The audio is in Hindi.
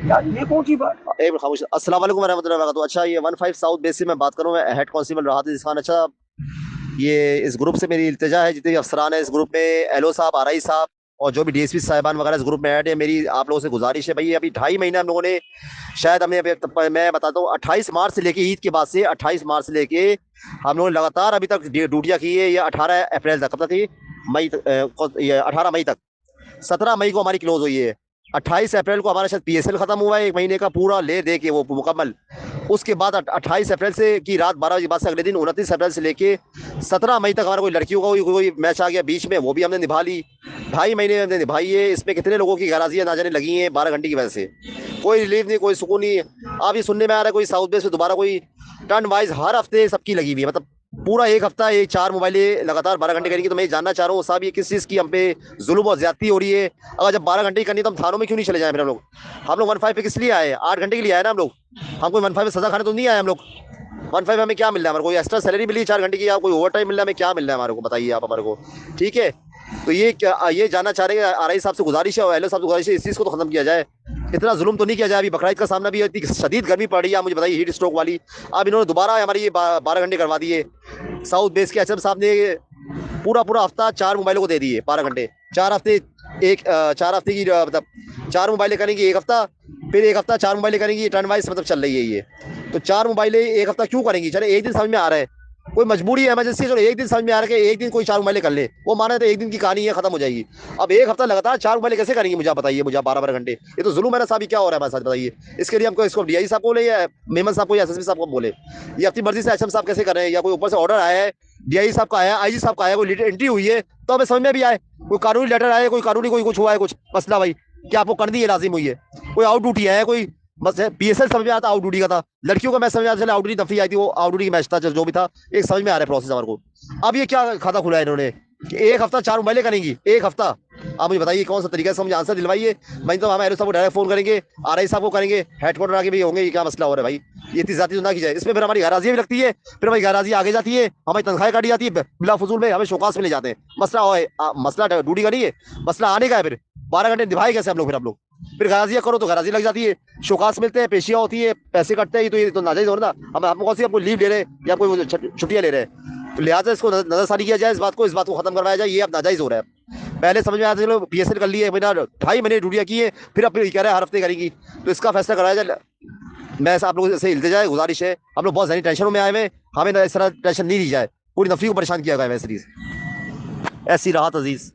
यार ये कौन सी बात। एक मिनट खामोश। अस्सलाम वालेकुम रहमतुल्लाहि व बरकातहू। अच्छा, ये 15 साउथ बेस से मैं बात करूँ, मैं हेड कांस्टेबल राहत अजीज खान। अच्छा, ये इस ग्रुप से मेरी इल्तिजा है, जितने भी अफसरान है इस ग्रुप में, एलओ साहब, आरआई साहब और जो भी डीएसपी साहिबान वगैरह इस ग्रुप में ऐड है, मेरी आप लोगों से गुजारिश है भाई, अभी 2.5 महीने हम लोगों ने, शायद हमने मैं बताता हूँ, 28 मार्च से लेके, ईद के बाद से 28 मार्च से लेके हम लोगों ने लगातार अभी तक ड्यूटियां की है। ये 18 अप्रैल तक, कब तक थी? मई ये 18 मई तक। 17 मई को हमारी क्लोज हुई है। 28 अप्रैल को हमारा शायद पीएसएल खत्म हुआ है, 1 महीने का पूरा ले दे के वो मुकम्मल। उसके बाद 28 अप्रैल से की रात 12 बजे बाद से अगले दिन 29 अप्रैल से लेके 17 मई तक हमारा कोई लड़कियों का कोई मैच आ गया बीच में, वो भी हमने निभा ली। 2.5 महीने हमने निभाई है। इसमें कितने लोगों की गैराजियां ना जाने लगी हैं 12 घंटे की वजह से। कोई रिलीफ नहीं, कोई सुकून नहीं। आप ये सुनने में आ रहा है कोई साउथ बेस में दोबारा कोई टर्न वाइज हर हफ्ते सबकी लगी हुई है, मतलब पूरा एक हफ्ता ये 4 मोबाइलें लगातार 12 घंटे करेंगी। तो मैं ये जानना चाह रहा हूँ साहब, ये किस चीज़ की हम पे जुल्म और ज्यादती हो रही है? अगर जब 12 घंटे ही करनी है तो हम थानों में क्यों नहीं चले जाए फिर हम लोग 15 पे किस लिए आए? 8 घंटे के लिए आए ना हम लोग। हम कोई 15 में सजा खाने तो नहीं आए हम लोग। 15 हमें क्या मिल रहा है? हमारे कोई एक्स्ट्रा सैलरी मिली 4 घंटे की, या कोई ओवर टाइम मिल रहा है? हमें क्या मिल रहा है हमारे को, बताइए आप हमारे को। ठीक है, तो ये क्या, ये जानना चाह रहे हैं। आरआई साहब से गुजारिश है और एलओ साहब से गुजारिश है, इस चीज़ को तो खत्म किया जाए। इतना जुल्म तो नहीं किया जाए। अभी बकरीद का सामना भी है, इतनी शदीद गर्मी पड़ रही है, आप मुझे बताइए, हीट स्ट्रोक वाली। अब इन्होंने दोबारा हमारी ये 12 घंटे करवा दिए। साउथ बेस के एचएम साहब ने पूरा पूरा हफ्ता 4 मोबाइलों को दे दिए 12 घंटे। 4 हफ्ते, 4 हफ्ते की मतलब 4 मोबाइलें करेंगी एक हफ्ता, फिर एक हफ्ता 4 मोबाइलें करेंगी, टर्न वाइज मतलब चल रही है ये। तो 4 मोबाइलें एक हफ्ता क्यों करेंगी? चले एक दिन समझ में आ रहा है, कोई मजबूरी है, इमरजेंसी है, चलो एक दिन समझ में आ रहा है कि एक दिन कोई 4 मोबाइलें कर ले, वो माना तो एक दिन की कहानी है, खत्म हो जाएगी। अब एक हफ्ता लगातार 4 मोबाइलें कैसे करेंगी? मुझे आप बताइए, मुझे 12 12 घंटे, ये तो जुल्म है ना साहब। ये क्या हो रहा है हमारे साथ, बताइए। इसके लिए हमको इसको डीआई साहब को बोले या मेमन साहब को या एसएसपी साहब को बोले? ये अपनी मर्जी से एचएम साहब कैसे कर रहे हैं? या कोई ऊपर से ऑर्डर आया है, डीआई साहब का आया, आईजी साहब का आया, कोई एंट्री हुई है तो हमें समझ में भी आए, कोई कानूनी लेटर आया, कोई कानूनी कोई कुछ हुआ है, कुछ मसला भाई, क्या आपको करनी है, लाजिम हुई है? कोई आउट ड्यूटी आया है, कोई बस पीएसएल समझ में आता, आउट ड्यूटी का था। लड़कियों का मैच समझ में आता, चले आउट ड्यूटी दफी आई थी, वो आउट ड्यूटी मैच था, जो भी था, एक समझ में आ रहा है प्रोसेस हमारे को। अब ये क्या खाता खुला है इन्होंने कि एक हफ्ता 4 मोबाइलें करेंगी, एक हफ्ता? आप मुझे बताइए कौन सा तरीका है, समझे, आंसर दिलवाइए। मैं तो हमारे साहब को डायरेक्ट फोन करेंगे, आरआई साहब को करेंगे, हेडक्वार्टर आके भी होंगे, ये क्या मसला हो रहा है भाई? ये इतनी ज्यादा तो ना की जाए। इसमें फिर हमारी गैराजियां भी लगती है, फिर हमारी गैराजियां आगे जाती है, हमारी तनख्वाहें काटी जाती है बिला फजूल में, हमें शोकास में ले जाते हैं। मसला मसला ड्यूटी का नहीं है, मसला आने का है। फिर 12 घंटे निभाए कैसे हम लोग? फिर गराजियां करो तो गराजी लग जाती है, शोकास मिलते हैं, पेशियां होती है, पैसे कटते हैं, तो ये तो नाजायज हो रहा ना। हम कौन सी आपको लीव ले रहे हैं या कोई छुट्टियां ले रहे हैं? तो लिहाजा इसको नजरसानी किया जाए, इस बात को खत्म करवाया जाए। ये अब नाजायज हो रहा है। पहले समझ में आया था चलो पीएसएल कर लिए, महीना 2.5 महीने ड्यूटियां की है, फिर अब कह रहे हैं हर हफ्ते करेंगी, तो इसका फैसला कराया जाए। मैं आप लोगों से इल्तिजा है, गुजारिश है, हम लोग बहुत सारी टेंशनों में आए हुए, हमें इस तरह टेंशन नहीं दी जाए। पूरी नफरी को परेशान किया गया है। ऐसी राहत अजीज।